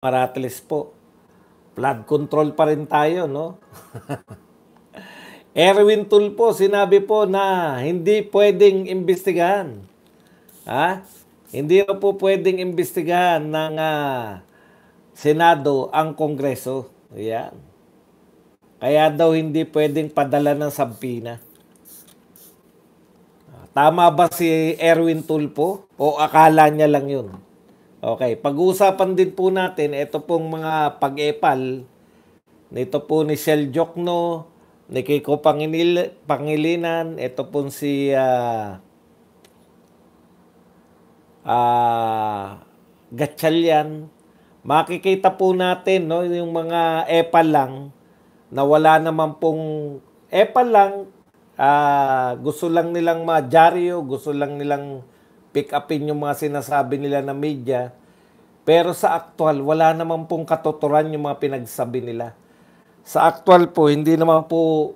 Maratiles po. Flood control pa rin tayo, no? Erwin Tulfo, sinabi po na hindi pwedeng imbestigahan. Ha? Hindi na po pwedeng imbestigahan ng Senado ang Kongreso. Ayan. Kaya daw hindi pwedeng padala ng sampina. Tama ba si Erwin Tulfo? O akala niya lang yun? Okay, pag-uusapan din po natin ito pong mga pag-epal nito po ni Shell Jokno, ni Kiko Pangilinan, ito pong si Gatchalian. Makikita po natin, no, yung mga epal lang na wala naman pong epal lang, gusto lang nilang madyaryo, gusto lang nilang pick upin yung mga sinasabi nila na media. Pero sa aktual, wala naman pong katuturan yung mga pinagsabi nila. Sa aktual po, hindi naman po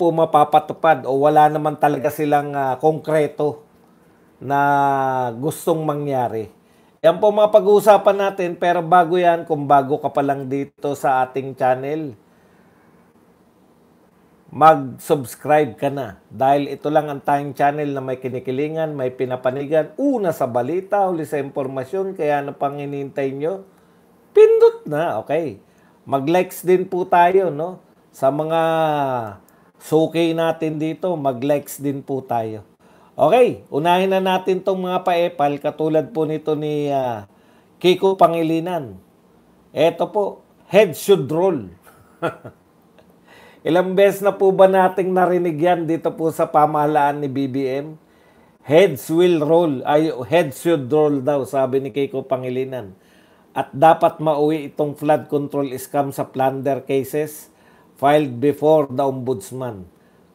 mapapatupad o wala naman talaga silang konkreto na gustong mangyari. Yan po mga pag-uusapan natin, pero bago yan, kung bago ka pa lang dito sa ating channel, mag-subscribe ka na. Dahil ito lang ang tayong channel na may kinikilingan, may pinapanigan, una sa balita, huli sa impormasyon, kaya ano pang hinihintay nyo? Pindot na, okay. Mag-likes din po tayo, no? Sa mga sukay natin dito, mag-likes din po tayo. Okay, unahin na natin tong mga paepal, katulad po nito ni Kiko Pangilinan. Eto po, head should roll. Ilang beses na po ba nating narinig yan dito po sa pamahalaan ni BBM? Heads will roll, heads should roll daw, sabi ni Kiko Pangilinan. At dapat mauwi itong flood control scam sa plunder cases filed before the Ombudsman.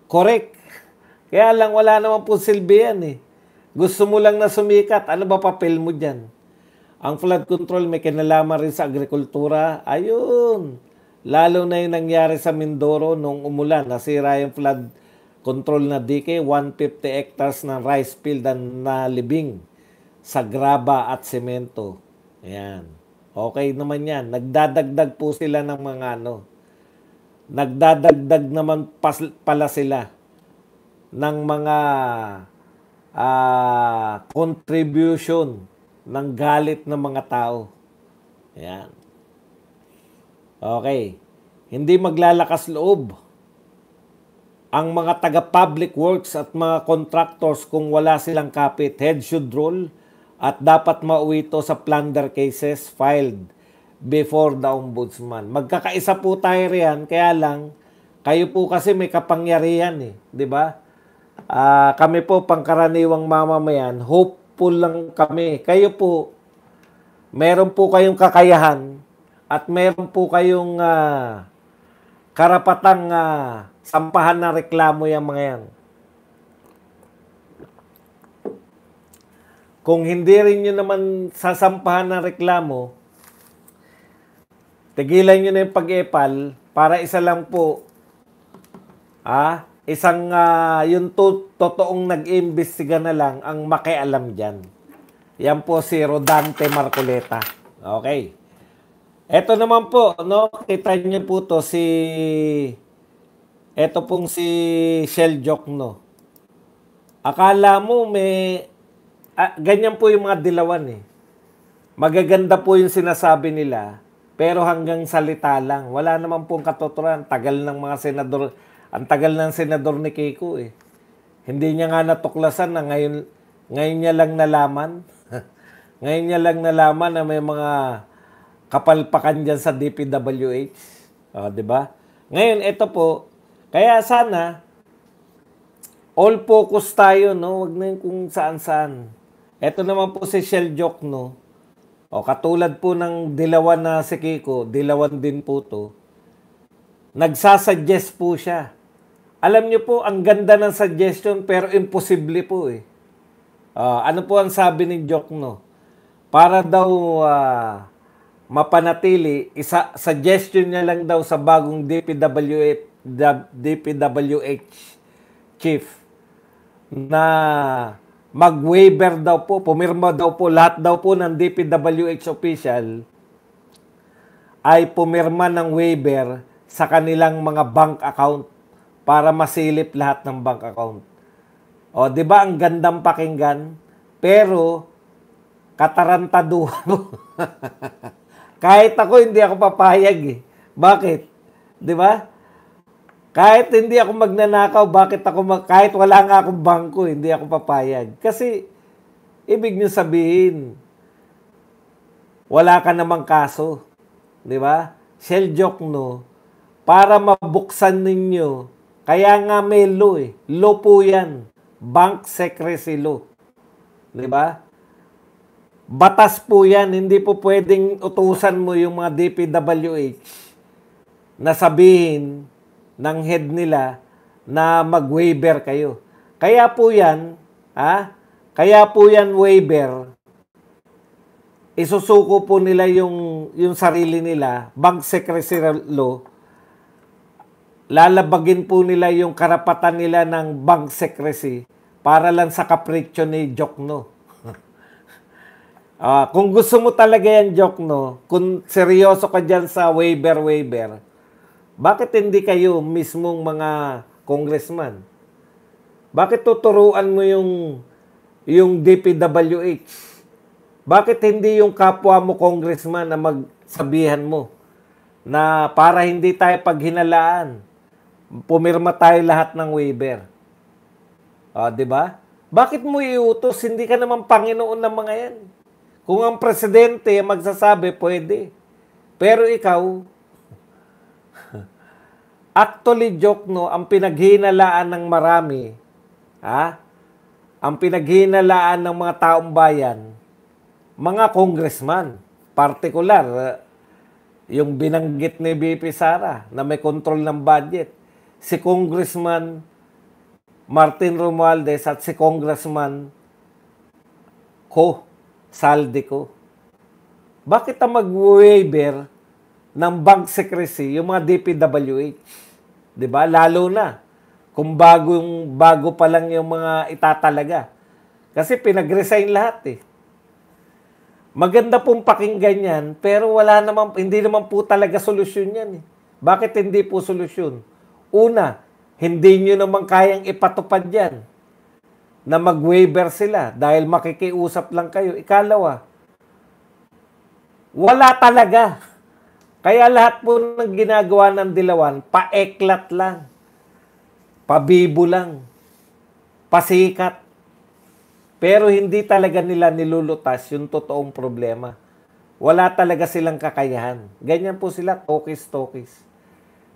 Correct. Kaya lang wala naman po silbi yan eh. Gusto mo lang na sumikat, ano ba papel mo dyan? Ang flood control may kinalaman rin sa agrikultura. Ayun. Lalo na yung nangyari sa Mindoro nung umulan. Nasira yung flood control na dike, 150 hectares ng rice field na libing sa graba at semento. Ayan. Okay naman yan. Nagdadagdag po sila ng mga Nagdadagdag naman pala sila ng mga contribution ng galit ng mga tao. Ayan. Okay. Hindi maglalakas loob ang mga taga-public works at mga contractors kung wala silang kapit. Head should roll at dapat mauwi ito sa plunder cases filed before the Ombudsman. Magkakaisa po tayo riyan, kaya lang, kayo po kasi may kapangyarihan eh. Di ba? Kami po, pangkaraniwang mamamayan, hopeful lang kami. Kayo po, meron po kayong kakayahan at meron po kayong karapatang sampahan na reklamo yung mga yan. Kung hindi rin nyo naman sasampahan ng reklamo, tigilan nyo na yung pag-epal para isa lang po, isang yung totoong nag-iimbestiga na lang ang makialam dyan. Yan po si Rodante Marcoleta. Okay. Ito naman po, no, kita niyo po to ito pong si Shell Jokno. Akala mo ganyan po yung mga dilawan eh. Magaganda po yung sinasabi nila, pero hanggang salita lang. Wala naman pong katuturan. Tagal ng mga senador, ang tagal ng senador ni Kiko eh. Hindi niya nga natuklasan na ngayon niya lang nalaman. Ngayon niya lang nalaman na may mga kapalpakan dyan sa DPWH. Di ba? Ngayon, ito po, kaya sana, all focus tayo, no? Wag na yung kung saan-saan. Ito naman po si Shell Jokno. Katulad po ng dilawan na si Kiko, dilawan din po to. Nagsasuggest po siya. Alam niyo po, ang ganda ng suggestion, pero imposible po eh. Ano po ang sabi ni Jokno? Para daw mapanatili, suggestion niya lang daw sa bagong DPWH chief na mag-waiver daw po, pumirma daw po, lahat daw po ng DPWH official ay pumirma ng waiver sa kanilang mga bank account para masilip lahat ng bank account. O, di ba ang gandang pakinggan? Pero, katarantaduhan mo. Kahit ako, hindi ako papayag eh. Bakit? Di ba? Kahit hindi ako magnanakaw, kahit wala nga akong bangko, hindi ako papayag. Kasi, ibig nyo sabihin, wala ka namang kaso. Di ba? Shell joke, no? Para mabuksan ninyo, kaya nga may law eh. Law po yan. Bank secrecy law. Di ba? Batas po yan. Hindi po pwedeng utusan mo yung mga DPWH na sabihin ng head nila na mag-waiver kayo. Kaya po yan, waiver, isusuko po nila yung sarili nila, bank secrecy law, lalabagin po nila yung karapatan nila ng bank secrecy para lang sa kapritsyo ni Jokno. Kung gusto mo talaga yan, Jokno, kung seryoso ka dyan sa waiver, bakit hindi kayo mismong mga congressman? Bakit tuturuan mo yung DPWH? Bakit hindi yung kapwa mo congressman na magsabihan mo na para hindi tayo paghinalaan, pumirma tayo lahat ng waiver? Di ba? Bakit mo iutos? Hindi ka naman Panginoon ng mga yan. Kung ang presidente magsasabi, pwede. Pero ikaw, actually, Jokno, ang pinaghinalaan ng marami, ang pinaghinalaan ng mga taong bayan, mga congressman, partikular, yung binanggit ni BP Sara na may control ng budget, si Congressman Martin Romualdez at si Congressman Saldico. Bakit ang mag-waiver ng bank secrecy yung mga DPWH? Diba? Lalo na kung bago pa lang yung mga itatalaga. Kasi pinag-resign lahat eh. Maganda pong pakinggan yan, pero hindi naman po talaga solusyon yan eh. Bakit hindi po solusyon? Una, hindi nyo naman kayang ipatupad yan na mag-waiver sila dahil makikiusap lang kayo. Ikalawa, wala talaga. Kaya lahat po ng ginagawa ng Dilawan, paeklat lang, pabibo lang, pasikat. Pero hindi talaga nila nilulutas yung totoong problema. Wala talaga silang kakayahan. Ganyan po sila, tokis-tokis.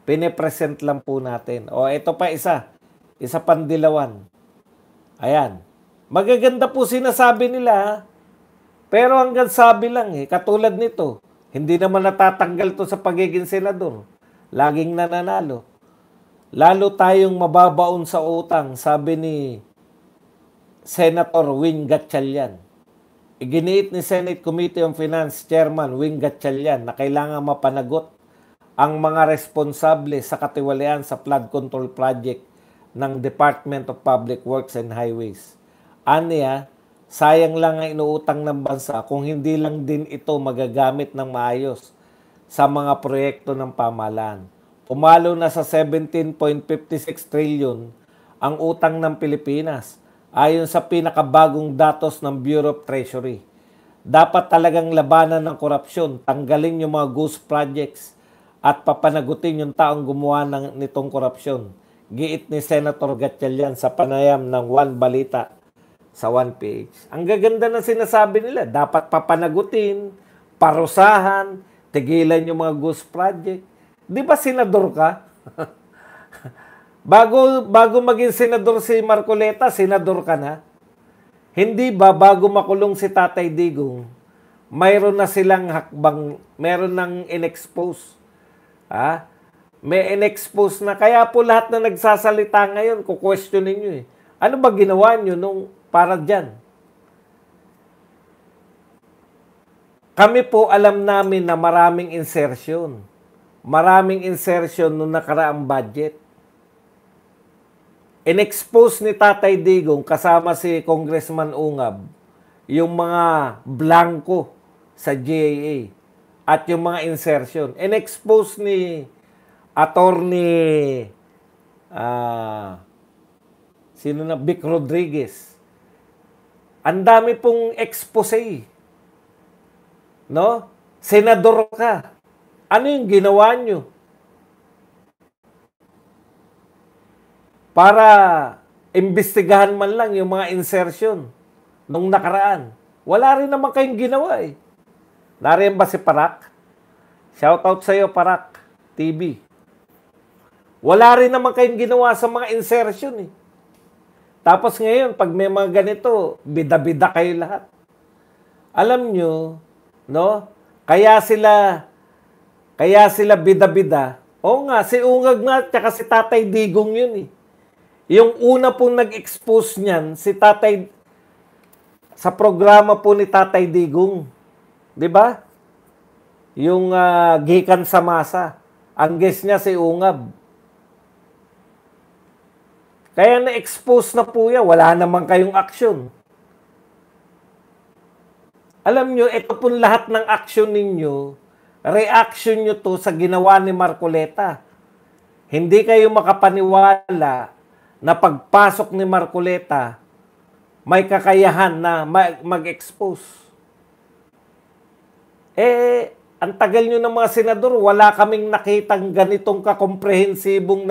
Pine-present lang po natin. O, ito pa isa. Isa pang Dilawan. Ayan. Magaganda po sinasabi nila, pero hanggang sabi lang eh. Katulad nito, hindi naman natatanggal to sa pagiging senador. Laging nananalo. Lalo tayong mababaon sa utang, sabi ni Senator Wing Gatchalian. Iginiit ni Senate Committee on Finance Chairman Wing Gatchalian na kailangan mapanagot ang mga responsable sa katiwalian sa flood control project ng Department of Public Works and Highways. Aniya, sayang lang ang inuutang ng bansa kung hindi lang din ito magagamit ng maayos sa mga proyekto ng pamahalaan. Pumalo na sa 17.56 trillion ang utang ng Pilipinas ayon sa pinakabagong datos ng Bureau of Treasury. Dapat talagang labanan ng korupsyon, tanggalin yung mga ghost projects at papanagutin yung taong gumawa nitong korupsyon. Giit ni Senator Gatchalian sa panayam ng One Balita sa 1PH. Ang gaganda na sinasabi nila, dapat papanagutin, parusahan, tigilan yung mga ghost project. Di ba senador ka? Bago maging senador si Marcoleta, senador ka na. Hindi ba bago makulong si Tatay Digong, mayroon na silang hakbang, mayroon nang in-expose. May in-expose na. Kaya po lahat na nagsasalita ngayon, kukwestiyonin nyo eh. Ano ba ginawa nyo nung para dyan? Kami po alam namin na maraming insertion. Maraming insertion nung nakaraang budget. In-expose ni Tatay Digong kasama si Congressman Ungab yung mga blanco sa GAA. at yung mga insertion. In-expose ni Attorney sino na? Vic Rodriguez. Ang dami pong expose. No? Senador ka. Ano yung ginawa nyo? Para imbestigahan man lang yung mga insertion nung nakaraan. Wala rin naman kayong ginawa eh. Nariyan ba si Parak? Shoutout sa iyo, Parak TV. Wala rin naman kayong ginawa sa mga insertion eh. Tapos ngayon, pag may mga ganito, bida-bida kayo lahat. Alam nyo, no? Kaya sila bida-bida. Oo nga, si Ungag nga, tsaka si Tatay Digong yun eh. Yung una pong nag-expose niyan, si Tatay, sa programa po ni Tatay Digong. Di ba? Yung Gikan sa Masa. Ang guest niya si Ungab. Kaya na-expose na po yan. Wala naman kayong aksyon. Alam nyo, ito po lahat ng aksyon ninyo, reaction nyo to sa ginawa ni Marcoleta. Hindi kayo makapaniwala na pagpasok ni Marcoleta, may kakayahan na mag-expose. Ang tagal nyo ng mga senador, wala kaming nakitang ganitong kakomprehensibong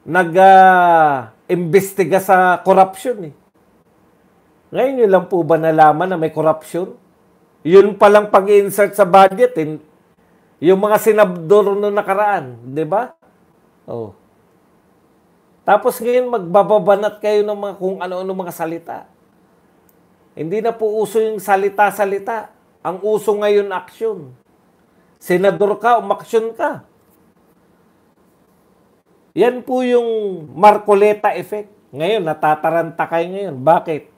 nag-imbestiga sa corruption eh. Ngayon nyo lang po ba nalaman na may corruption? Yun palang pag-insert sa budget, yung mga senador noong nakaraan, di ba? Oh. Tapos ngayon magbababanat kayo ng mga kung ano-ano mga salita. Hindi na po uso yung salita-salita. Ang uso ngayon aksyon. Senador ka, umaksyon ka. Yan po yung Marcoleta effect. Ngayon, natataranta kayo ngayon. Bakit?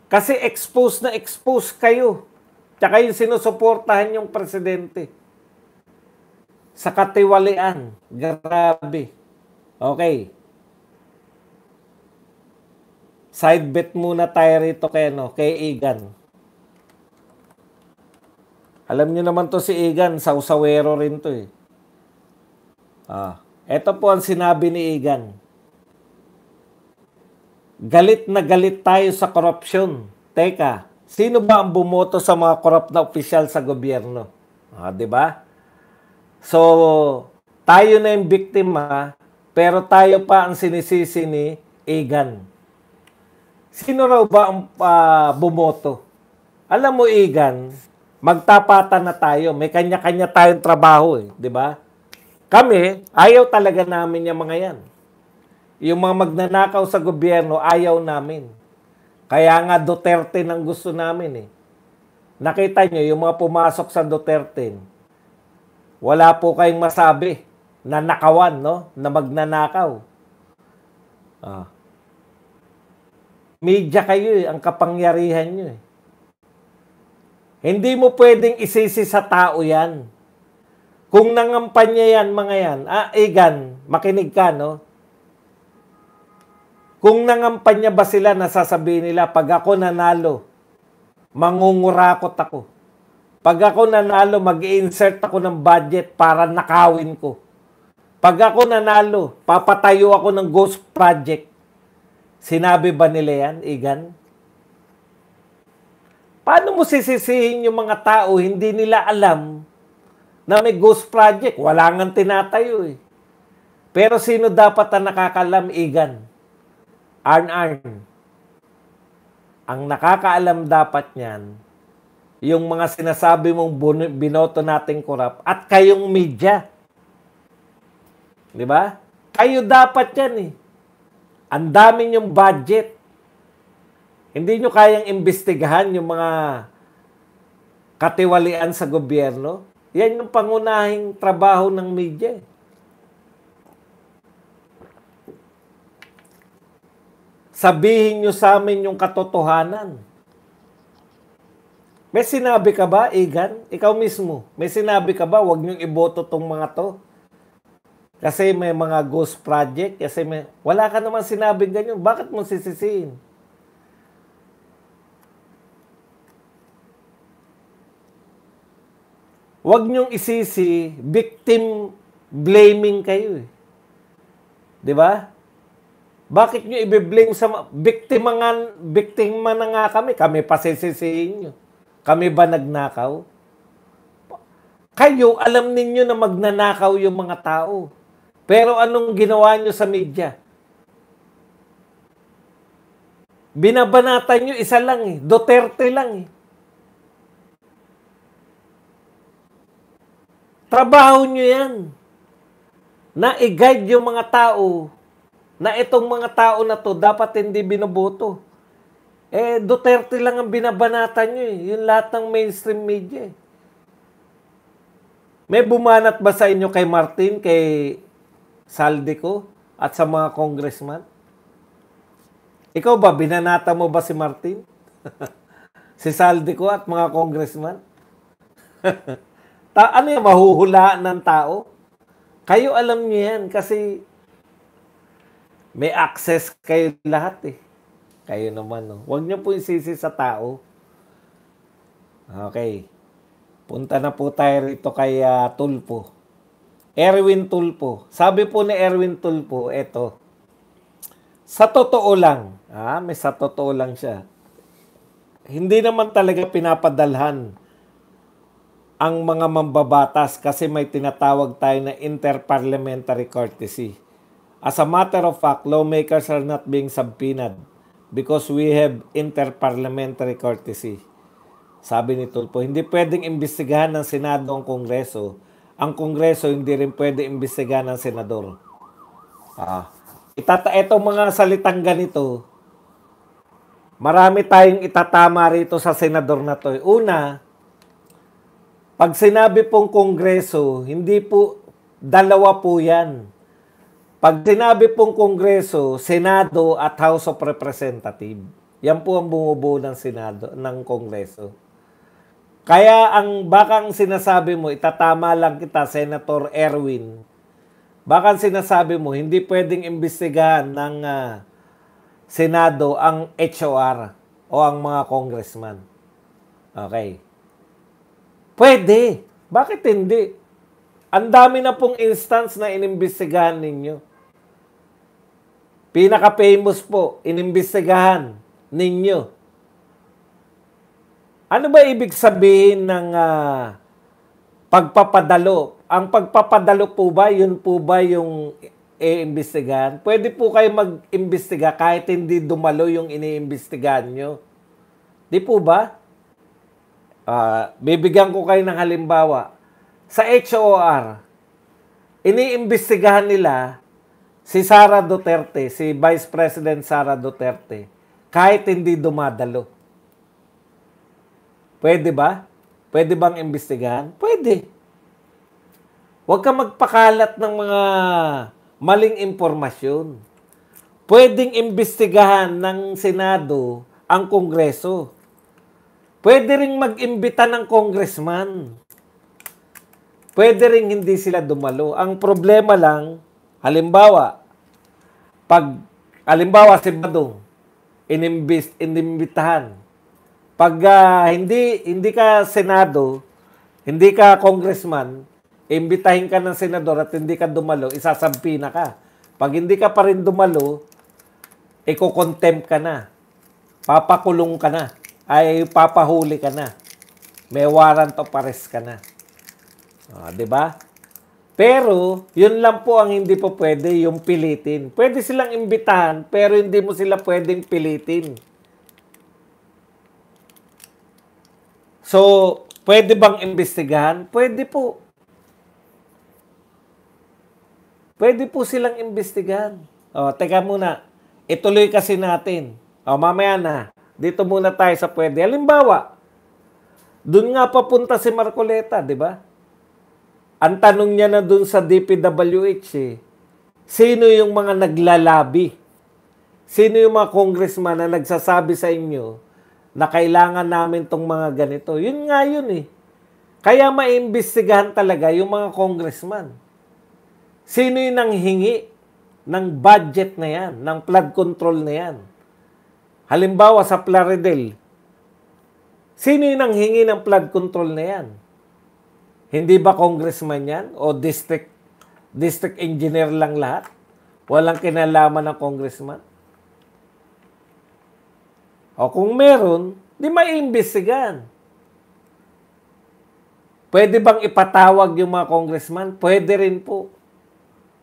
Kasi expose na expose kayo. Tsaka yung sinusuportahan yung presidente. Sa katiwalian. Grabe. Okay. Side bet muna tayo rito kay Igan. Alam niyo naman to si Igan, sausawero rin to eh. Ito po ang sinabi ni Igan. Galit na galit tayo sa korupsyon. Teka, sino ba ang bumoto sa mga korrupt na opisyal sa gobyerno? Di ba? So, tayo na yung biktima, pero tayo pa ang sinisisi ni Igan. Sino raw ba ang bumoto? Alam mo, Igan, magtapatan na tayo. May kanya-kanya tayong trabaho eh. Di ba? Kami, ayaw talaga namin yung mga yan. Yung mga magnanakaw sa gobyerno, ayaw namin. Kaya nga Duterte nang gusto namin eh. Nakita nyo, yung mga pumasok sa Duterte, wala po kayong masabi na nakawan, no? Na magnanakaw. Media kayo eh, ang kapangyarihan nyo eh. Hindi mo pwedeng isisi sa tao yan. Kung nangampanya yan, mga yan, Igan, makinig ka, no? Kung nangampanya ba sila, nasasabihin nila, pag ako nanalo, mangungurakot ako. Pag ako nanalo, mag-i-insert ako ng budget para nakawin ko. Pag ako nanalo, papatayo ako ng ghost project. Sinabi ba nila yan, Igan? Paano mo sisisihin yung mga tao, hindi nila alam na may ghost project? Wala nga tinatayo eh. Pero sino dapat ang nakakalam, Igan? Arn. Ang nakakaalam dapat niyan, yung mga sinasabi mong binoto nating korap at kayong media. Di ba? Kayo dapat yan eh. Ang dami yung budget. Hindi nyo kayang imbestigahan yung mga katiwalian sa gobyerno. Yan yung pangunahing trabaho ng media. Sabihin nyo sa amin yung katotohanan. May sinabi ka ba, Igan? Ikaw mismo, may sinabi ka ba, huwag nyo iboto tong mga to? Kasi may mga ghost project, kasi wala ka naman sinabing ganyan. Bakit mo sisisihin? Huwag niyong isisi, victim blaming kayo eh. 'Di ba? Bakit niyo i-blame sa biktima na nga kami? Kami pa sisisihin niyo. Kami ba nagnakaw? Kayo, alam ninyo na magnanakaw yung mga tao. Pero anong ginawa niyo sa media? Binabanatan niyo isa lang eh. Duterte lang eh. Trabaho niyo yan. Na i-guide yung mga tao na itong mga tao na to dapat hindi binoboto. Eh, Duterte lang ang binabanatan nyo eh. Yung lahat ng mainstream media eh. May bumanat ba sa inyo kay Martin, kay Saldico, at sa mga congressman? Ikaw ba, binanata mo ba si Martin? Si Saldico at mga congressman? Ano yung mahuhulaan ng tao? Kayo alam niyo yan kasi may access kayo lahat eh. Kayo naman, no? Huwag niyo po isisi sa tao. Okay. Punta na po tayo rito kay Tulfo. Erwin Tulfo. Sabi po ni Erwin Tulfo, eto. Sa totoo lang, may sa totoo lang siya. Hindi naman talaga pinapadalhan ang mga mambabatas kasi may tinatawag tayo na interparliamentary courtesy. As a matter of fact, lawmakers are not being subpoenaed because we have interparliamentary courtesy. Sabi ni Tulfo, hindi pwedeng imbestigahan ng Senado ang Kongreso. Ang Kongreso hindi rin pwedeng imbestigahan ng Senador. Itong mga salitang ganito, marami tayong itatama rito sa Senador na to. Una, pag sinabi pong Kongreso, hindi po, dalawa po yan. Pag sinabi pong Kongreso, Senado at House of Representatives, yan po ang bumubuo ng Senado, ng Kongreso. Kaya baka ang sinasabi mo, itatama lang kita, Senator Erwin. Baka ang sinasabi mo, hindi pwedeng imbestigahan ng Senado ang HOR o ang mga congressman. Okay. Pwede. Bakit hindi? Ang dami na pong instance na inimbestigahan ninyo. Pinaka-famous po, inimbestigahan ninyo. Ano ba ibig sabihin ng pagpapadalo? Ang pagpapadalo po ba, yun po ba yung iimbestigahan? Pwede po kayo mag-imbestiga kahit hindi dumalo yung iniimbestigahan nyo. Di po ba? Bibigyan ko kayo ng halimbawa. Sa HOR, iniimbestigahan nila si Sara Duterte, si Vice President Sara Duterte, kahit hindi dumadalo. Pwede ba? Pwede bang imbestigahan? Pwede. Huwag ka magpakalat ng mga maling impormasyon. Pwedeng imbestigahan ng Senado ang Kongreso. Pwede ring mag-imbita ng congressman. Pwede ring hindi sila dumalo. Ang problema lang, halimbawa si Badong, inimbitahan. Pag hindi ka Senado, hindi ka congressman, imbitahin ka ng senador at hindi ka dumalo, isasampina ka. Pag hindi ka pa rin dumalo, iko-contempt ka na. Papakulong ka na. Ay papahuli ka na. May warrant of arrest ka na. 'Di ba? Pero, yun lang po ang hindi po pwede, yung pilitin. Pwede silang imbitahan, pero hindi mo sila pwedeng pilitin. So, pwede bang imbestigahan? Pwede po. Pwede po silang imbestigahan. Teka muna. Ituloy kasi natin. Mamaya na. Dito muna tayo sa pwede. Halimbawa, dun nga papunta si Marcoleta, di ba? Ang tanong niya na dun sa DPWH, sino yung mga naglalabi? Sino yung mga congressman na nagsasabi sa inyo na kailangan namin tong mga ganito? Yun nga yun eh. Kaya maimbestigahan talaga yung mga congressman. Sino yung nanghingi ng budget na yan, ng flood control na yan? Halimbawa sa Plaridel, sino yung nanghingi ng flood control na yan? Hindi ba congressman yan? O district engineer lang lahat? Walang kinalaman ng congressman? O kung meron, di maiimbestigahan. Pwede bang ipatawag yung mga congressman? Pwede rin po.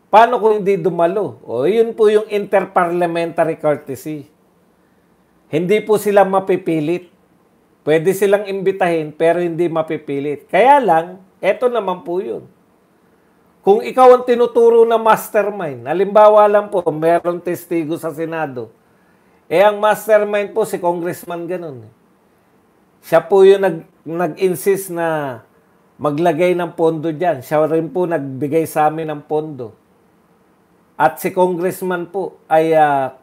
Paano kung hindi dumalo? O yun po yung interparliamentary courtesy. Hindi po sila mapipilit. Pwede silang imbitahin pero hindi mapipilit. Kaya lang, eto naman po yun. Kung ikaw ang tinuturo na mastermind, halimbawa lang po, merong testigo sa Senado, ang mastermind po si congressman ganun. Siya po yung nag-insist na maglagay ng pondo dyan. Siya rin po nagbigay sa amin ng pondo. At si congressman po ay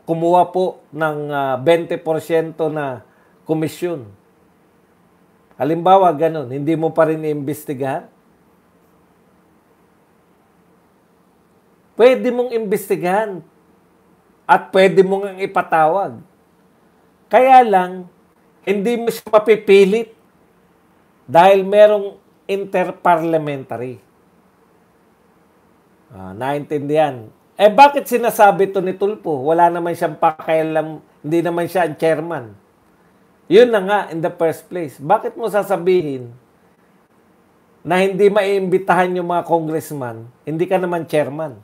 kumuha po ng 20% na komisyon. Halimbawa, ganun, hindi mo pa rin iimbestigahan? Pwede mong imbestigahan at pwede mong ipatawag. Kaya lang, hindi mo siya mapipilit dahil merong interparliamentary. Naintindihan? Bakit sinasabi to ni Tulfo? Wala naman siyang pakialam, hindi naman siya ang chairman. Yun na nga, in the first place. Bakit mo sasabihin na hindi maiimbitahan yung mga congressman, hindi ka naman chairman?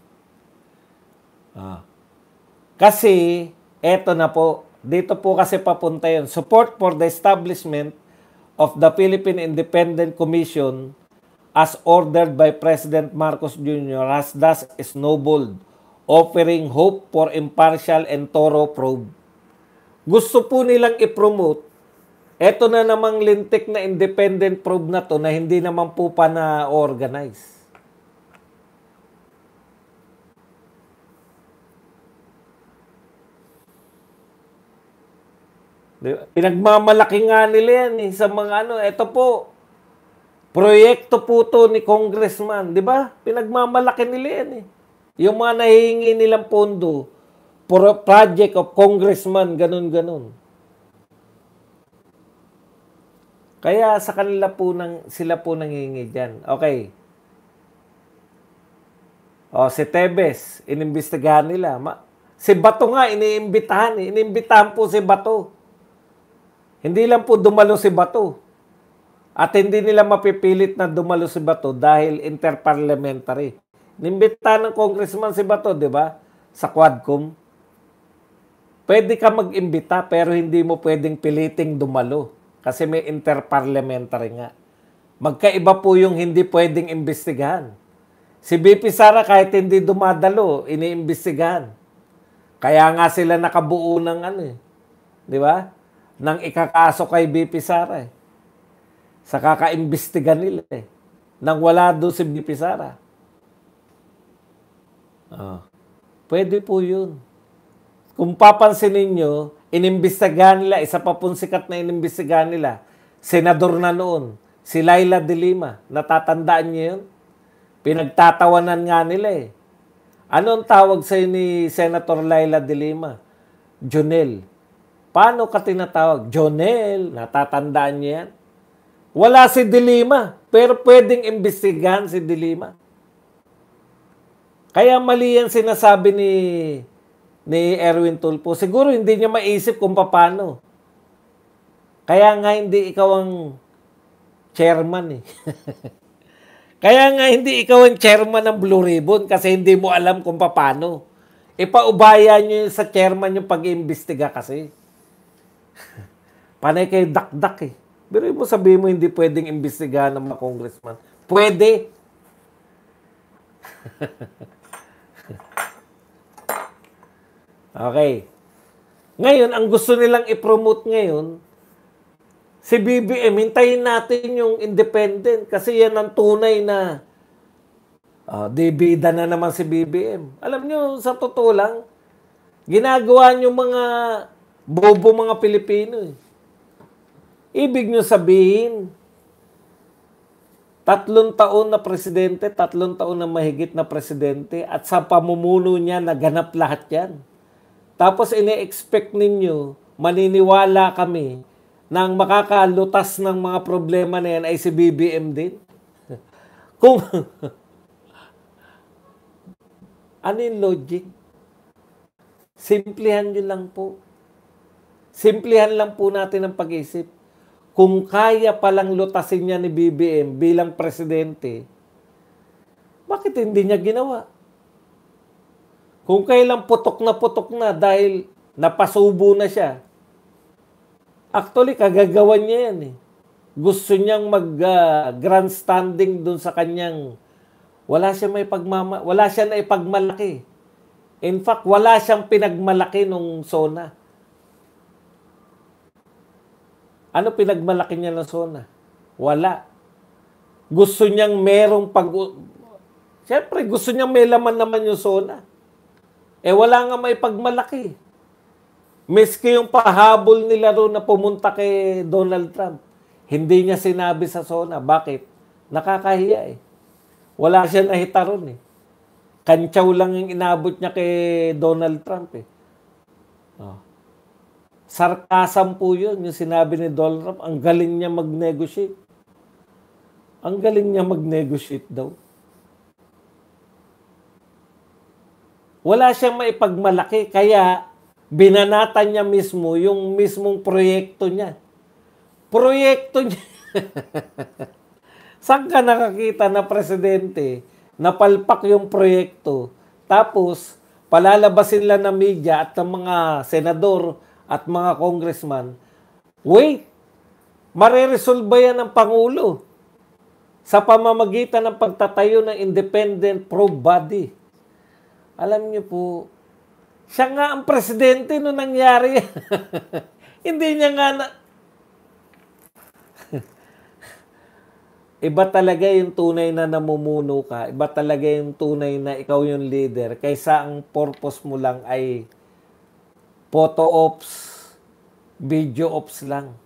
Kasi, eto na po, dito po kasi papunta yun. Support for the establishment of the Philippine Independent Commission as ordered by President Marcos Jr. has thus snowballed, offering hope for impartial and thorough probe. Gusto po nilang i-promote, eto na namang lintik na independent probe na to na hindi naman po pa na-organize. Pinagmamalaki nga nila yan sa mga eto po, proyekto po to ni congressman, di ba? Pinagmamalaki nila yan Yung mga nahihingi nilang pondo, project of congressman, ganun-ganun. Kaya sa kanila po sila po nangihingi dyan. Okay. Si Tebes, inimbestigahan nila. Si Bato nga, iniimbitahan. Iniimbitahan po si Bato. Hindi lang po dumalo si Bato. At hindi nila mapipilit na dumalo si Bato dahil interparliamentary. Inimbitahan ng congressman si Bato, di ba? Sa Quadcom. Pwede ka mag-imbita pero hindi mo pwedeng piliting dumalo. Kasi may interparliamentary nga. Magkaiba po yung hindi pwedeng imbestigahan. Si BP Sara kahit hindi dumadalo, iniimbestigahan. Kaya nga sila nakabuo ng di ba? Nang ikakaso kay BP Sara sa kakaimbestiga nila nang wala doon si BP Sara. Pwede po yun. Kung papansin ninyo, inimbestigahan nila, isa pa pong sikat na inimbestigahan nila, senador na noon, si Laila de Lima. Natatandaan niyo yun? Pinagtatawanan nga nila Anong tawag sa'yo ni Senator Laila de Lima? Jonel. Paano ka tinatawag? Jonel. Natatandaan niyo yan? Wala si de Lima, pero pwedeng imbestigahan si de Lima. Kaya mali yan sinasabi ni Erwin Tulfo. Siguro hindi niya maisip kung paano. Kaya nga hindi ikaw ang chairman Kaya nga hindi ikaw ang chairman ng Blue Ribbon kasi hindi mo alam kung paano. Ipaubaya niyo sa chairman yung pag-iimbestiga kasi. Panay kayo dakdak Pero mo sabihin mo hindi pwedeng imbestigahan ng mga congressman. Pwede. Okay. Ngayon, ang gusto nilang i-promote ngayon, si BBM, hintayin natin yung independent kasi yan ang tunay na debida na naman si BBM. Alam nyo, sa totoo lang, ginagawa nyo mga bobo mga Pilipino Ibig nyo sabihin, 3 taon na presidente, 3 taon na mahigit na presidente, at sa pamumuno niya, naganap lahat yan. Tapos ine-expect ninyo, maniniwala kami, na ang makakalutas ng mga problema na yan ay si BBM din. Kung ano yung logic? Simplihan nyo lang po. Simplihan lang po natin ang pag-isip. Kung kaya palang lutasin niya ni BBM bilang presidente, bakit hindi niya ginawa? Kung kailang putok na dahil napasubo na siya, actually, kagagawan niya yan eh. Gusto niyang mag-grandstanding dun sa kanyang, wala siya na ipagmalaki. In fact, wala siyang pinagmalaki nung SONA. Ano pinagmalaki niya ng SONA? Wala. Gusto niyang merong Siyempre, gusto niyang may laman naman yung SONA. Wala nga may pagmalaki. Miski yung pahabol nila roon na pumunta kay Donald Trump, hindi niya sinabi sa SONA. Bakit? Nakakahiya eh. Wala siya nahita roon eh. Kantsaw lang yung inabot niya kay Donald Trump eh. Sarkasam po yun, yung sinabi ni Donald Trump. Ang galing niya mag-negotiate. Ang galing niya mag-negotiate daw. Wala siyang maipagmalaki, kaya binanatan niya mismo yung mismong proyekto niya. Proyekto niya. Saan ka nakakita na presidente, napalpak yung proyekto, tapos palalabasin lang ng media at ng mga senador at mga congressman, wait, mareresolba yan ng Pangulo sa pamamagitan ng pagtatayo ng independent probe body. Alam niyo po, siya nga ang presidente nung nangyari. Hindi niya nga Iba talaga yung tunay na namumuno ka. Iba talaga yung tunay na ikaw yung leader. Kaysa ang purpose mo lang ay photo ops, video ops lang.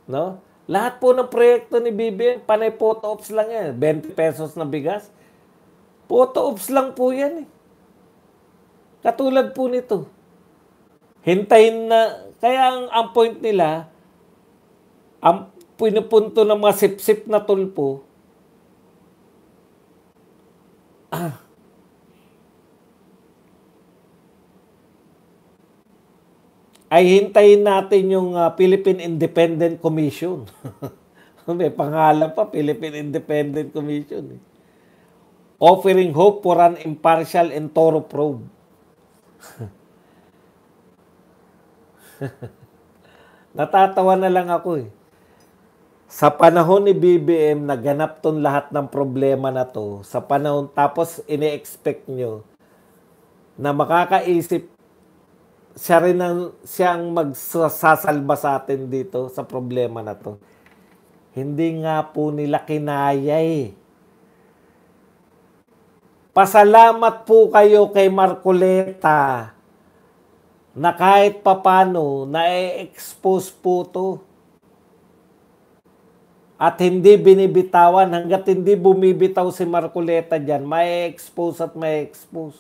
No? Lahat po ng proyekto ni BBM, panay photo ops lang yan. 20 pesos na bigas. Photo ops lang po yan eh. Katulad po nito. Hintayin na, kaya ang point nila, ang pinupunto ng mga sip-sip na tulpo, ay hintayin natin yung Philippine Independent Commission. May pangalan pa, Philippine Independent Commission. Offering hope for an impartial and thorough probe. Natatawa na lang ako eh. Sa panahon ni BBM, naganap ton lahat ng problema na to. Sa panahon, tapos ini-expect nyo na makakaisip siya ang magsasalba sa atin dito sa problema na to. Hindi nga po nila kinaya eh. Pasalamat po kayo kay Marcoleta na kahit papano na-expose po to. At hindi binibitawan hanggat hindi bumibitaw si Marcoleta dyan, may expose at may expose.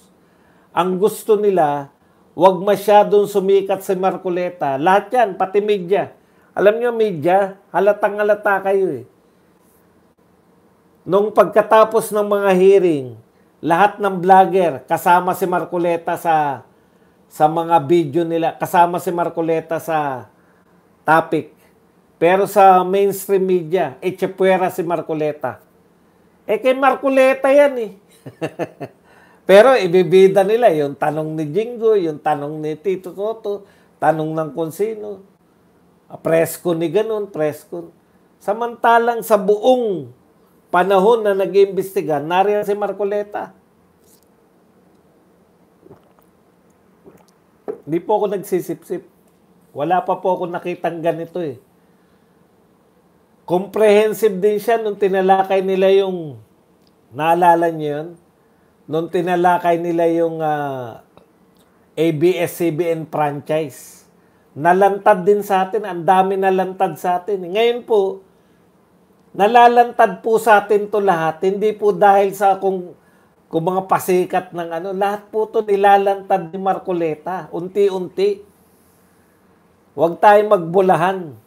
Ang gusto nila, wag masyadong sumikat si Marcoleta. Lahat yan, pati media. Alam nyo, media, halatang-halata kayo eh. Nung pagkatapos ng mga hearing, lahat ng vlogger, kasama si Marcoleta sa mga video nila, kasama si Marcoleta sa topic. Pero sa mainstream media, echepwera si Marcoleta. Kay Marcoleta yan eh. Pero ibibida nila yung tanong ni Jingo, yung tanong ni Tito Soto, tanong ng kung sino. Presko ni ganun, presko. Samantalang sa buong panahon na nag-iimbestiga, nariyan si Marcoleta. Hindi po ako nagsisip-sip. Wala pa po ako nakitang ganito eh. Comprehensive din siya nung tinalakay nila yung, naalala niyo yun? Nung tinalakay nila yung ABS-CBN franchise. Nalantad din sa atin. Ang dami nalantad sa atin. Ngayon po, nalalantad po sa atin to lahat. Hindi po dahil sa kung mga pasikat ng ano. Lahat po to nilalantad ni Marcoleta. Unti-unti. Huwag tayong magbulahan.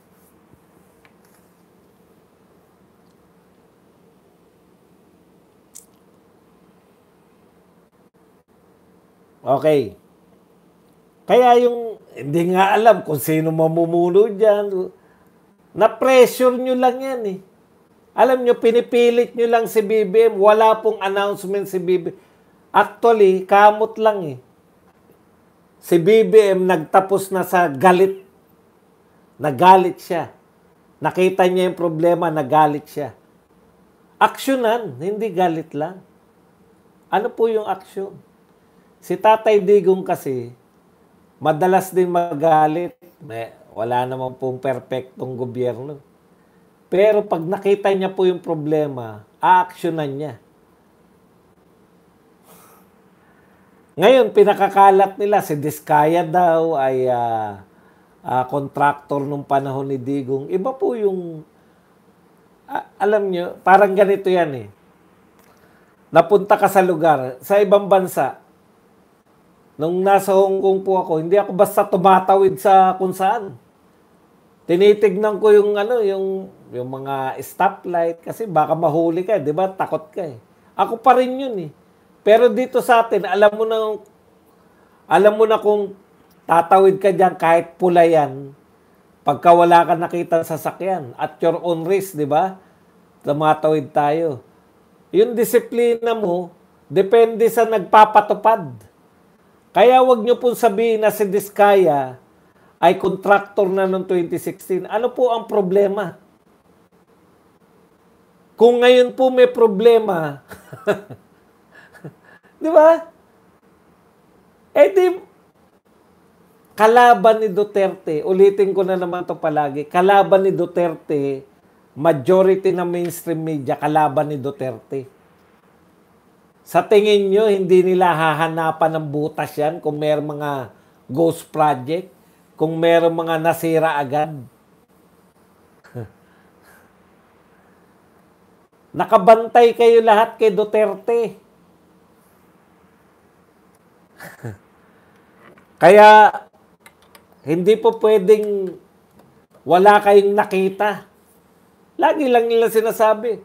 Okay. Kaya yung hindi nga alam kung sino mamumuno dyan. Na-pressure nyo lang yan eh. Alam nyo, pinipilit nyo lang si BBM. Wala pong announcement si BBM. Actually, kamot lang eh. Si BBM nagtapos na sa galit. Nagalit siya. Nakita niya yung problema, nagalit siya. Aksyonan, hindi galit lang. Ano po yung aksyon? Si Tatay Digong kasi, madalas din magalit. Wala naman pong perpektong gobyerno. Pero pag nakita niya po yung problema, aaksyonan niya. Ngayon, pinakakalat nila, si Diskaya daw ay contractor nung panahon ni Digong. Iba po yung, alam nyo, parang ganito yan eh. Napunta ka sa lugar, sa ibang bansa, nung nasa Hong Kong po ako, hindi ako basta tumatawid sa kung saan. Tinitignan ko yung yung mga stoplight kasi baka mahuli ka, 'di ba? Takot ka eh. Ako pa rin 'yun eh. Pero dito sa atin, alam mo na kung tatawid ka diyan kahit pula yan, pagka wala ka nakita sa sasakyan, at your own risk, 'di ba? Tumatawid tayo. Yung disiplina mo depende sa nagpapatupad. Kaya wag nyo pong sabihin na si Diskaya ay contractor na noong 2016. Ano po ang problema? Kung ngayon po may problema, di ba? Di, kalaban ni Duterte, ulitin ko na naman to palagi, kalaban ni Duterte, majority ng mainstream media, kalaban ni Duterte. Sa tingin nyo, hindi nila hahanapan ng butas yan kung mayroong mga ghost project, kung mayroong mga nasira agad. Nakabantay kayo lahat kay Duterte. Kaya, hindi po pwedeng wala kayong nakita. Lagi lang nila sinasabi,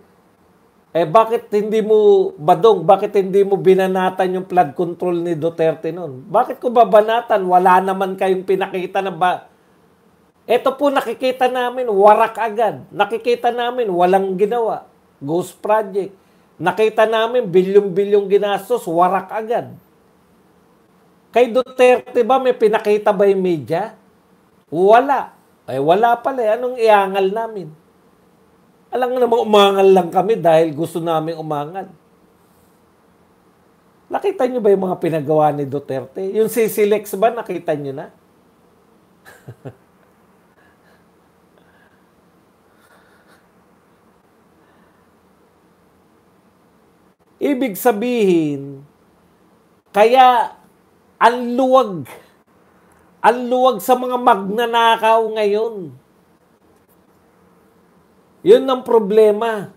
bakit hindi mo, Badong, bakit hindi mo binanatan yung flood control ni Duterte noon? Bakit ko babanatan? Wala naman kayong pinakita na ba? Ito po nakikita namin, warak agad. Nakikita namin, walang ginawa. Ghost project. Nakita namin, bilyong-bilyong ginastos, warak agad. Kay Duterte ba, may pinakita ba yung media? Wala. Wala pala. Anong iangal namin? Alam nga naman, umangal lang kami dahil gusto namin umangal. Nakita nyo ba yung mga pinagawa ni Duterte? Yung CCLEX ba, nakita nyo na? Ibig sabihin, kaya ang luwag sa mga magnanakaw ngayon. Yun ang problema.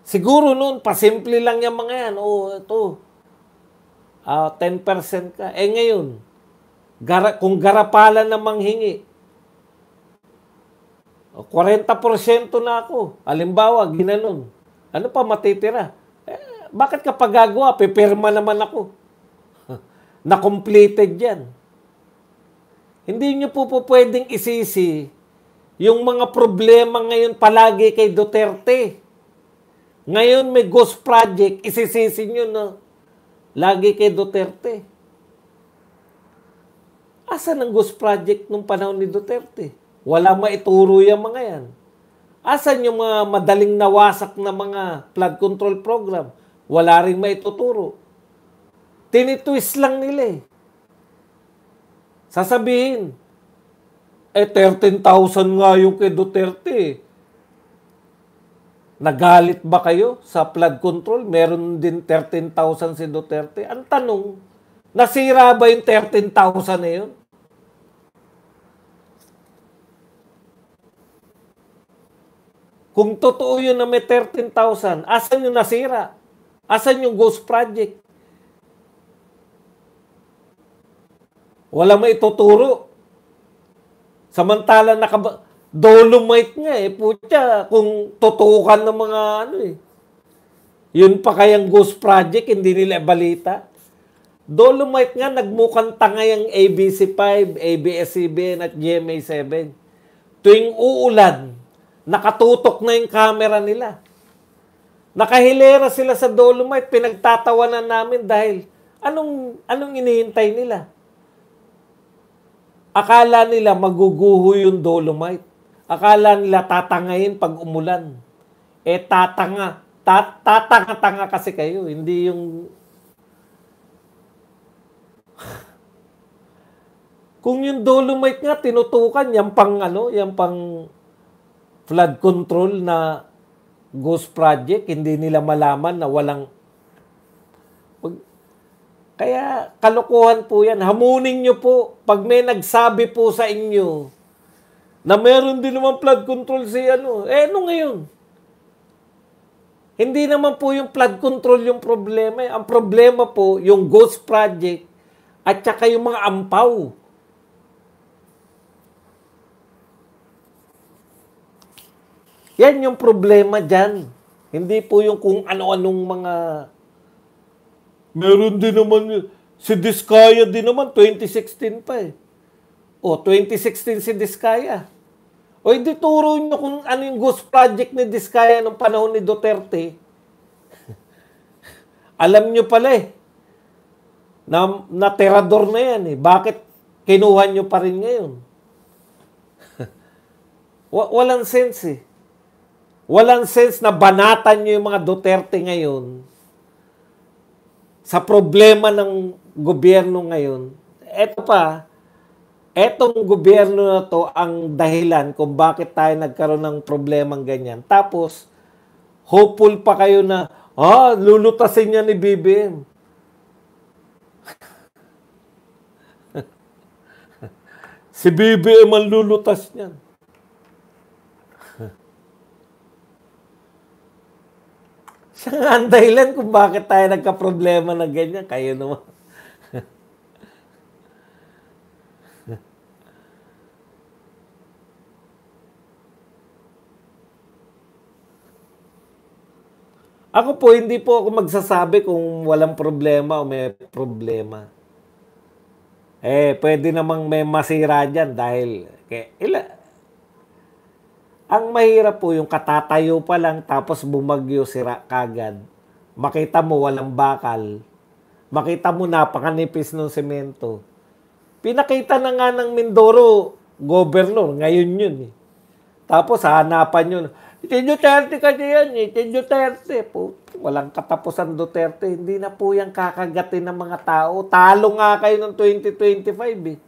Siguro noon, pasimple lang yung mga yan. Ito, 10% ka. Ngayon, kung garapalan na manghingi, 40% na ako. Halimbawa, ginanon. Ano pa matitira? Bakit kapag gagawa, pipirma naman ako. Na-completed yan. Hindi nyo po pwedeng isisi yung mga problema ngayon palagi kay Duterte. Ngayon may ghost project, isisisi nyo na lagi kay Duterte. Asan ang ghost project nung panahon ni Duterte? Wala maituro yung mga yan. Asan yung mga madaling nawasak na mga flood control program? Wala rin maituturo. Tinitwist lang nila eh. Sasabihin, 13,000 nga yung kay Duterte. Nagalit ba kayo sa flood control? Meron din 13,000 si Duterte. Ang tanong, nasira ba yung 13,000 na yun? Kung totoo yun na may 13,000, asan yung nasira? Asan yung ghost project? Wala maituturo. Samantala Dolomite nga putya, kung tutukan ng mga Yun pa kayang ghost project, hindi nila balita. Dolomite nga, nagmukhang tanga yung ABC5, ABS-CBN at GMA7. Tuwing uulan, nakatutok na yung camera nila. Nakahilera sila sa Dolomite, pinagtatawanan namin dahil anong inihintay nila? Akala nila maguguho yung Dolomite. Akala nila tatangayin pag umulan. Tatanga-tanga kasi kayo, hindi yung... Kung yung Dolomite nga tinutukan, yan pang flood control na ghost project, hindi nila malaman na walang... Kaya kalokohan po yan. Hamunin nyo po. Pag may nagsabi po sa inyo na meron din naman flood control si ano ngayon? Hindi naman po yung flood control yung problema. Ang problema po, yung ghost project at saka yung mga ampaw. Yan yung problema dyan. Hindi po yung kung ano-anong mga... Meron din naman, si Diskaya din naman, 2016 pa eh. 2016 si Diskaya. Hindi turo nyo kung ano yung ghost project ni Diskaya nung panahon ni Duterte. Alam nyo pala eh, na terador na yan eh. Bakit kinuha nyo pa rin ngayon? Walang sense eh. Walang sense na banatan nyo yung mga Duterte ngayon sa problema ng gobyerno ngayon. Etong gobyerno na to ang dahilan kung bakit tayo nagkaroon ng problemang ganyan. Tapos, hopeful pa kayo na, lulutasin niya ni BBM. Si BBM ang lulutas niyan. Siya nga ang dahilan kung bakit tayo nagka-problema na ganyan. Kayo naman. Ako po, hindi po ako magsasabi kung walang problema o may problema. Pwede namang may masira dyan dahil ang mahirap po yung katatayo pa lang tapos bumagyo sira kagad. Makita mo walang bakal. Makita mo napakanipis ng semento. Pinakita na nga ng Mindoro, governor, ngayon yun eh. Tapos hanapan yun. Si Duterte kasi yan eh. Si Duterte po. Walang katapusan Duterte. Hindi na po yan kakagatin ng mga tao. Talo nga kayo ng 2025 eh.